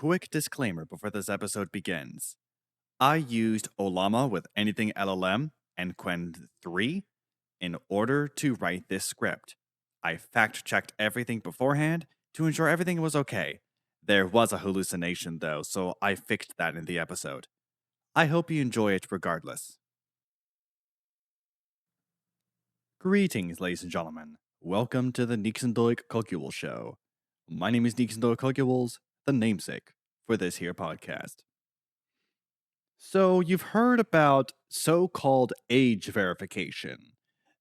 quick disclaimer before this episode begins. I used Olama with Anything LLM and Quen 3 in order to write this script. I fact checked everything beforehand to ensure everything was okay. There was a hallucination though, so I fixed that in the episode. I hope you enjoy it regardless. Greetings, ladies and gentlemen. Welcome to the Nëïgsëndöïg Cöcülës show. My name is Nëïgsëndöïg Cöcülës, the namesake for this here podcast. So, you've heard about so-called age verification.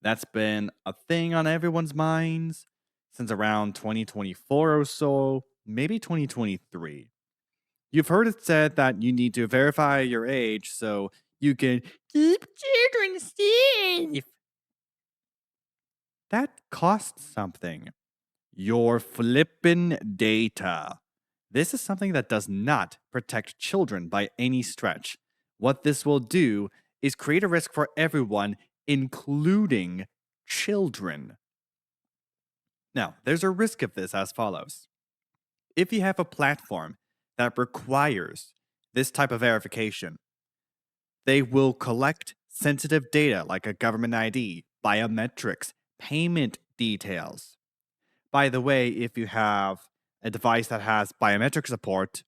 That's been a thing on everyone's minds since around 2024 or so, maybe 2023. You've heard it said that you need to verify your age so you can keep children safe. That costs something. Your flippin' data. This is something that does not protect children by any stretch. What this will do is create a risk for everyone, including children. Now, there's a risk of this as follows. If you have a platform that requires this type of verification, they will collect sensitive data like a government ID, biometrics, payment details. By the way, if you have a device that has biometric support,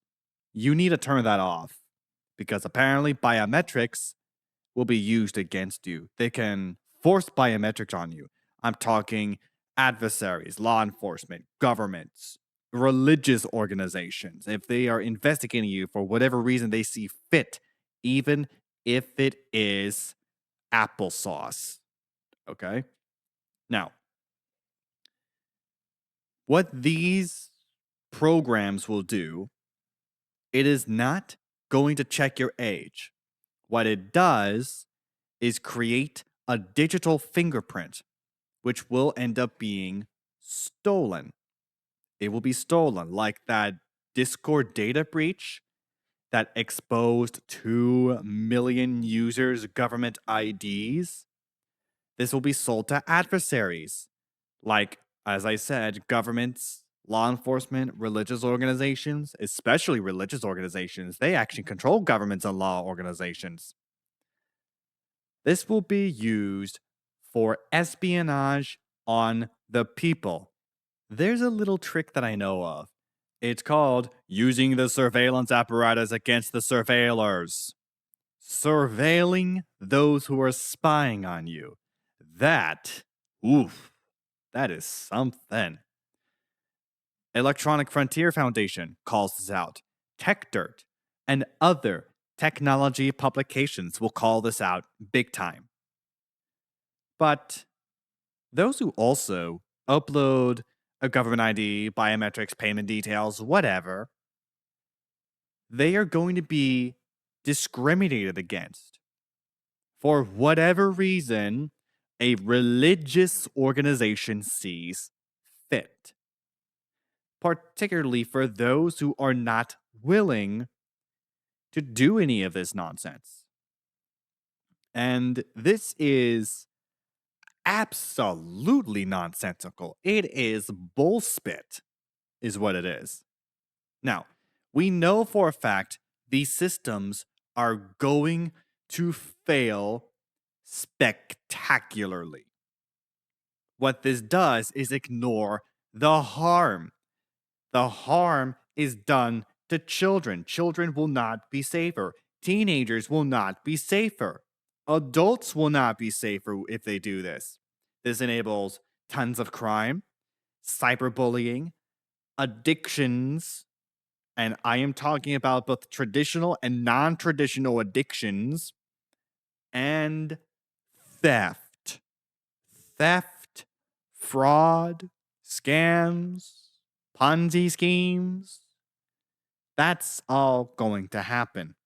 you need to turn that off because apparently biometrics will be used against you. They can force biometrics on you. I'm talking adversaries, law enforcement, governments, religious organizations. If they are investigating you for whatever reason they see fit, even if it is applesauce. Okay? Now, what these programs will do, it is not going to check your age. What it does is create a digital fingerprint, which will end up being stolen. It will be stolen, like that Discord data breach that exposed 2 million users' government IDs. This will be sold to adversaries, like, as I said, governments, law enforcement, religious organizations, especially religious organizations. They actually control governments and law organizations. This will be used for espionage on the people. There's a little trick that I know of. It's called using the surveillance apparatus against the surveillors. Surveilling those who are spying on you. That is something. Electronic Frontier Foundation calls this out. TechDirt and other technology publications will call this out big time. But those who also upload a government ID, biometrics, payment details, whatever, they are going to be discriminated against. For whatever reason, a religious organization sees fit. Particularly for those who are not willing to do any of this nonsense. And this is absolutely nonsensical. It is bullspit, is what it is. Now, we know for a fact these systems are going to fail spectacularly. What this does is ignore the harm. The harm is done to children. Children will not be safer. Teenagers will not be safer. Adults will not be safer if they do this. This enables tons of crime, cyberbullying, addictions, and I am talking about both traditional and non-traditional addictions, and theft. Theft, fraud, scams, Ponzi schemes. That's all going to happen.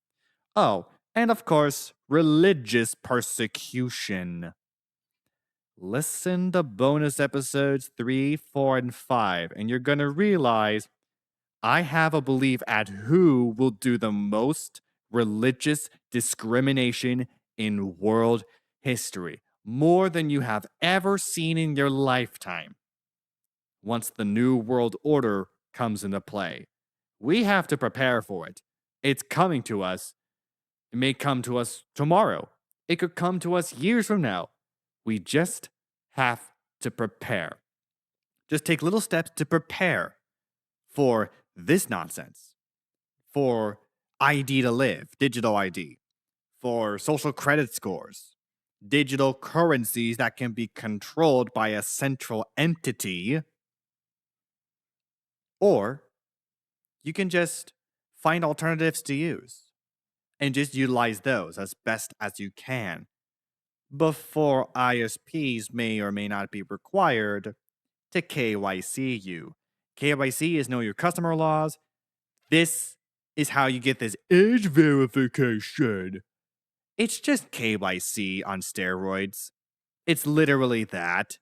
Oh, and of course, religious persecution. Listen to bonus episodes 3, 4, and 5, and you're going to realize I have a belief at who will do the most religious discrimination in world history. More than you have ever seen in your lifetime. Once the New World Order comes into play. We have to prepare for it. It's coming to us. It may come to us tomorrow. It could come to us years from now. We just have to prepare. Just take little steps to prepare for this nonsense, for ID to live, digital ID, for social credit scores, digital currencies that can be controlled by a central entity, or you can just find alternatives to use and just utilize those as best as you can before ISPs may or may not be required to KYC you. KYC is Know Your Customer laws. This is how you get this age verification. It's just KYC on steroids. It's literally that.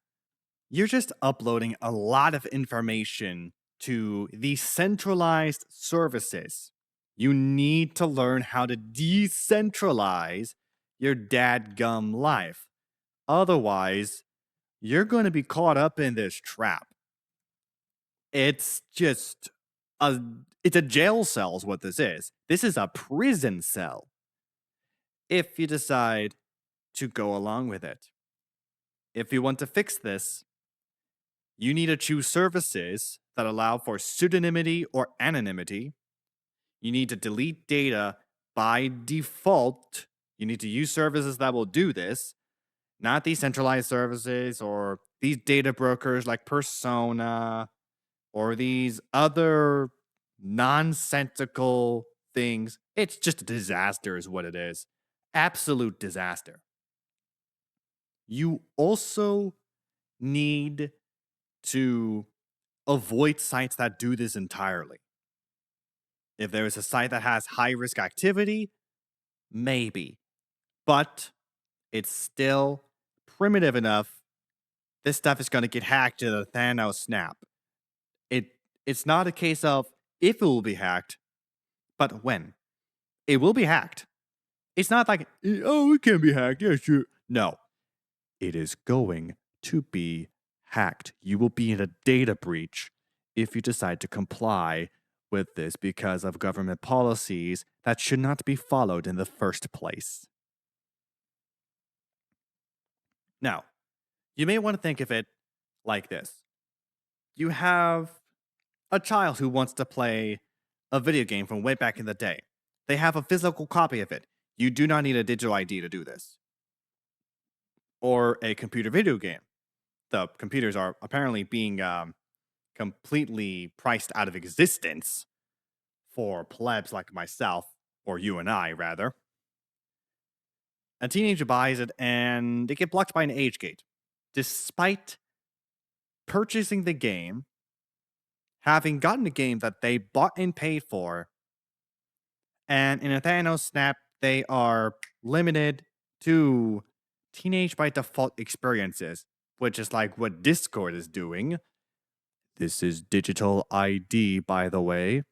You're just uploading a lot of information to these centralized services. You need to learn how to decentralize your dadgum life. Otherwise, you're going to be caught up in this trap. It's just it's a jail cell is what this is. This is a prison cell. If you decide to go along with it. If you want to fix this, you need to choose services that allow for pseudonymity or anonymity. You need to delete data by default. You need to use services that will do this, not these centralized services or these data brokers like Persona or these other nonsensical things. It's just a disaster, is what it is. Absolute disaster. You also need to avoid sites that do this entirely. If there is a site that has high risk activity, maybe. But it's still primitive enough. This stuff is going to get hacked to the Thanos snap. It's not a case of if it will be hacked, but when. It will be hacked. It's not like, oh, it can be hacked. Yeah, sure. No. It is going to be hacked. You will be in a data breach if you decide to comply with this because of government policies that should not be followed in the first place. Now, you may want to think of it like this. You have a child who wants to play a video game from way back in the day. They have a physical copy of it. You do not need a digital ID to do this. Or a computer video game. The computers are apparently being completely priced out of existence for plebs like myself, or you and I, rather. A teenager buys it and they get blocked by an age gate. Despite purchasing the game, having gotten a game that they bought and paid for, and in a Thanos snap, they are limited to teenage by default experiences, which is like what Discord is doing. This is digital ID, by the way.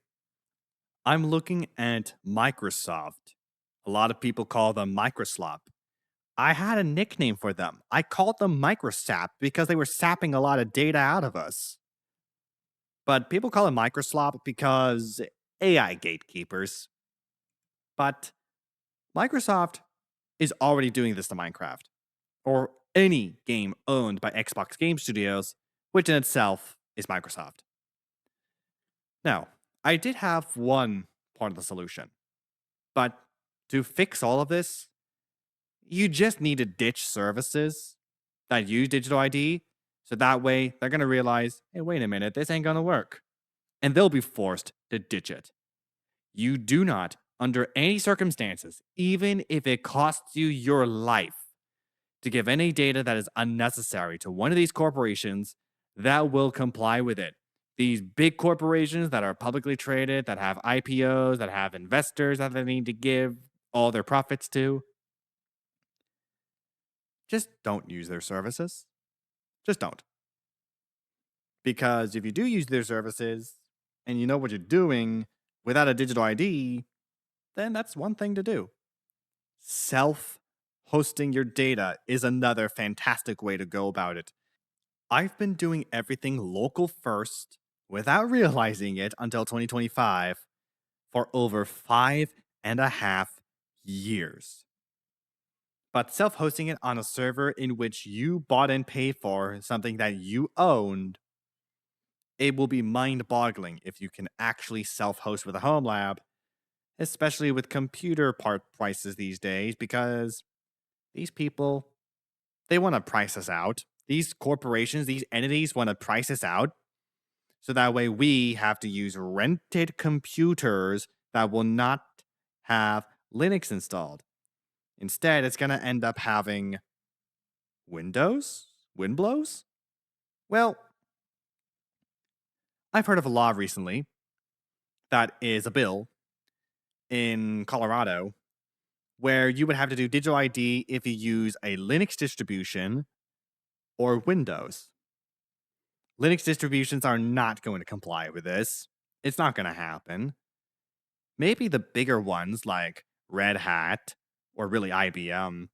I'm looking at Microsoft. A lot of people call them Microslop. I had a nickname for them. I called them Microsap because they were sapping a lot of data out of us. But people call it Microslop because AI gatekeepers. But Microsoft is already doing this to Minecraft, or any game owned by Xbox Game Studios, which in itself is Microsoft. Now, I did have one part of the solution, but to fix all of this, you just need to ditch services that use digital ID, so that way they're going to realize, hey, wait a minute, this ain't going to work. And they'll be forced to ditch it. You do not, under any circumstances, even if it costs you your life, to give any data that is unnecessary to one of these corporations that will comply with it. These big corporations that are publicly traded, that have IPOs, that have investors that they need to give all their profits to, just don't use their services. Just don't. Because if you do use their services and you know what you're doing without a digital ID, then that's one thing to do. Self-hosting your data is another fantastic way to go about it. I've been doing everything local first without realizing it until 2025 for over 5.5 years. But self hosting it on a server in which you bought and paid for, something that you owned, it will be mind boggling if you can actually self host with a home lab, especially with computer part prices these days, because these people, they want to price us out. These corporations, these entities want to price us out. So that way we have to use rented computers that will not have Linux installed. Instead, it's going to end up having Windows? Windblows? Well, I've heard of a law recently that is a bill in Colorado where you would have to do digital ID if you use a Linux distribution or Windows. Linux distributions are not going to comply with this. It's not going to happen. Maybe the bigger ones like Red Hat or really IBM,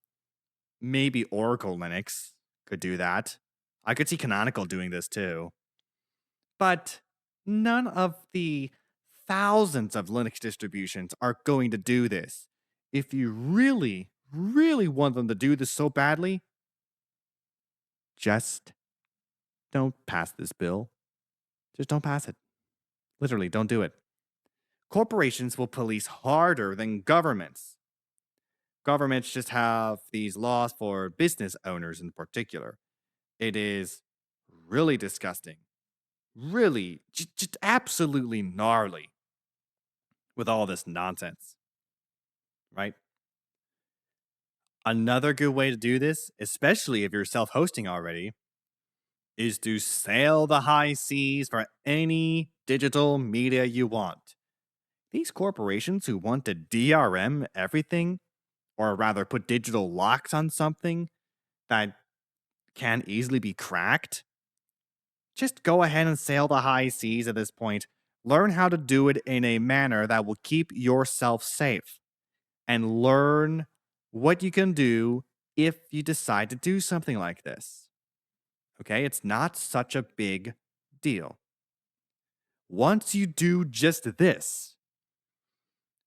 maybe Oracle Linux could do that. I could see Canonical doing this too. But none of the thousands of Linux distributions are going to do this. If you really, really want them to do this so badly, just don't pass this bill. Just don't pass it. Literally, don't do it. Corporations will police harder than governments. Governments just have these laws for business owners in particular. It is really disgusting. Really, just absolutely gnarly with all this nonsense. Right? Another good way to do this, especially if you're self hosting already, is to sail the high seas for any digital media you want. These corporations who want to DRM everything, or rather put digital locks on something that can easily be cracked, just go ahead and sail the high seas at this point. Learn how to do it in a manner that will keep yourself safe. And learn what you can do if you decide to do something like this. Okay, it's not such a big deal. Once you do just this,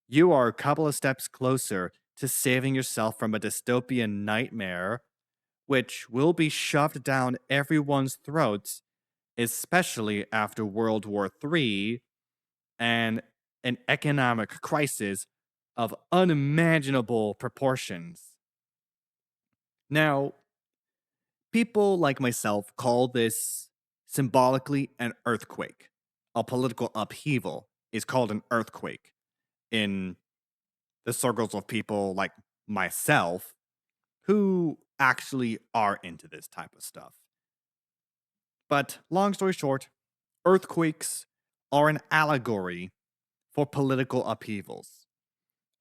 you are a couple of steps closer to saving yourself from a dystopian nightmare, which will be shoved down everyone's throats, especially after World War III and an economic crisis of unimaginable proportions. Now, people like myself call this symbolically an earthquake. A political upheaval is called an earthquake in the circles of people like myself who actually are into this type of stuff. But long story short, earthquakes are an allegory for political upheavals.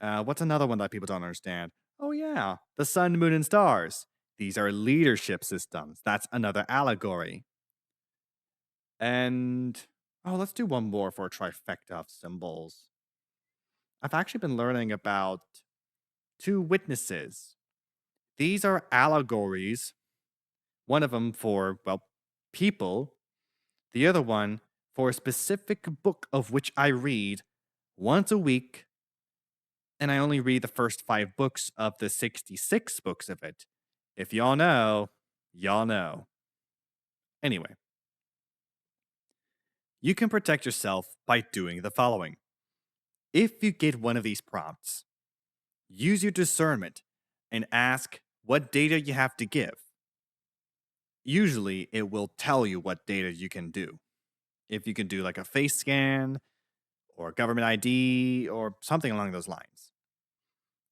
What's another one that people don't understand? Oh, yeah, the sun, moon, and stars. These are leadership systems. That's another allegory. And, oh, let's do one more for a trifecta of symbols. I've actually been learning about two witnesses. These are allegories, one of them for, well, people, the other one for a specific book of which I read once a week, and I only read the first 5 books of the 66 books of it. If y'all know, y'all know. Anyway, you can protect yourself by doing the following. If you get one of these prompts, use your discernment and ask what data you have to give. Usually, it will tell you what data you can do. If you can do like a face scan or government ID or something along those lines.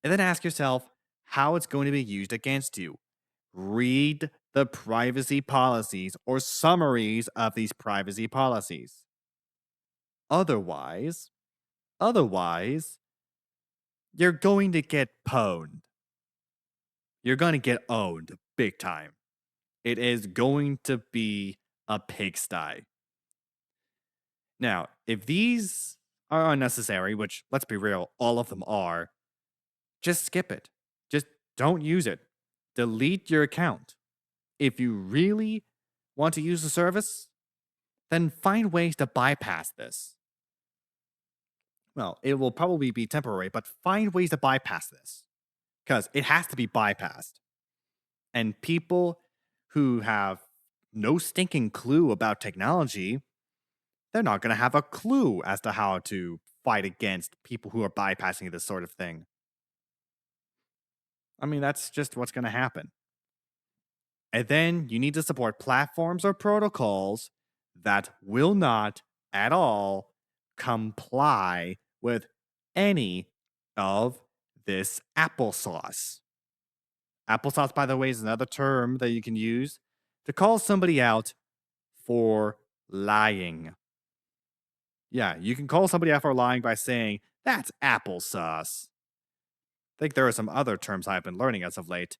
And then ask yourself how it's going to be used against you. Read the privacy policies or summaries of these privacy policies. Otherwise, you're going to get pwned. You're going to get owned big time. It is going to be a pigsty. Now, if these are unnecessary, which let's be real, all of them are, just skip it. Just don't use it. Delete your account. If you really want to use the service, then find ways to bypass this. Well, it will probably be temporary, but find ways to bypass this. Because it has to be bypassed. And people who have no stinking clue about technology, they're not going to have a clue as to how to fight against people who are bypassing this sort of thing. I mean, that's just what's going to happen. And then you need to support platforms or protocols that will not at all comply with any of this applesauce. Applesauce, by the way, is another term that you can use to call somebody out for lying. Yeah, you can call somebody out for lying by saying, that's applesauce. I think there are some other terms I've been learning as of late.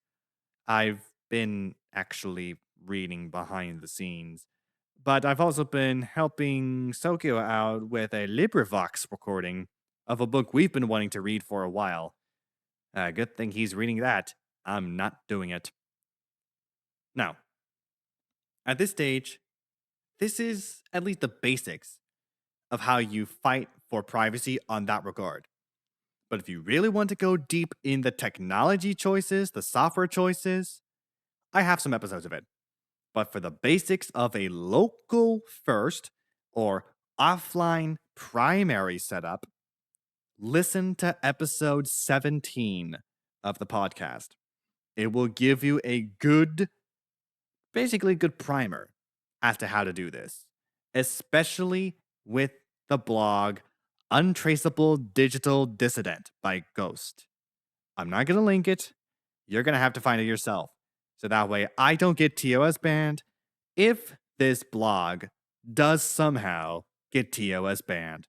I've been actually reading behind the scenes, but I've also been helping Sokyo out with a LibriVox recording of a book we've been wanting to read for a while. Good thing he's reading that. I'm not doing it. Now, at this stage, this is at least the basics of how you fight for privacy on that regard. But if you really want to go deep in the technology choices, the software choices, I have some episodes of it. But for the basics of a local first or offline primary setup, listen to episode 17 of the podcast. It will give you a good primer as to how to do this, especially with the blog Untraceable Digital Dissident by Ghost. I'm not going to link it. You're going to have to find it yourself. So that way I don't get TOS banned if this blog does somehow get TOS banned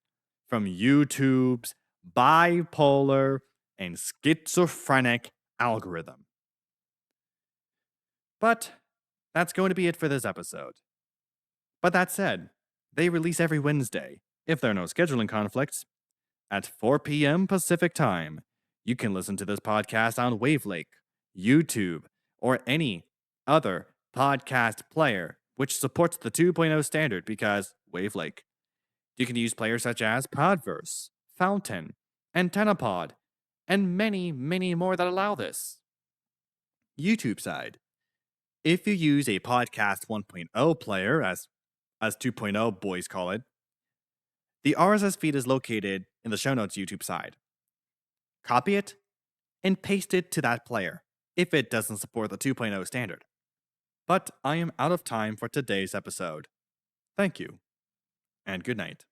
from YouTube's bipolar and schizophrenic algorithm. But that's going to be it for this episode. But that said, they release every Wednesday, if there are no scheduling conflicts, at 4 p.m. Pacific Time. You can listen to this podcast on Wavelake, YouTube, or any other podcast player which supports the 2.0 standard because Wavelake. You can use players such as Podverse, Fountain, AntennaPod, and many, many more that allow this. YouTube side. If you use a Podcast 1.0 player, as 2.0 boys call it, the RSS feed is located in the show notes YouTube side. Copy it and paste it to that player if it doesn't support the 2.0 standard. But I am out of time for today's episode. Thank you, and good night.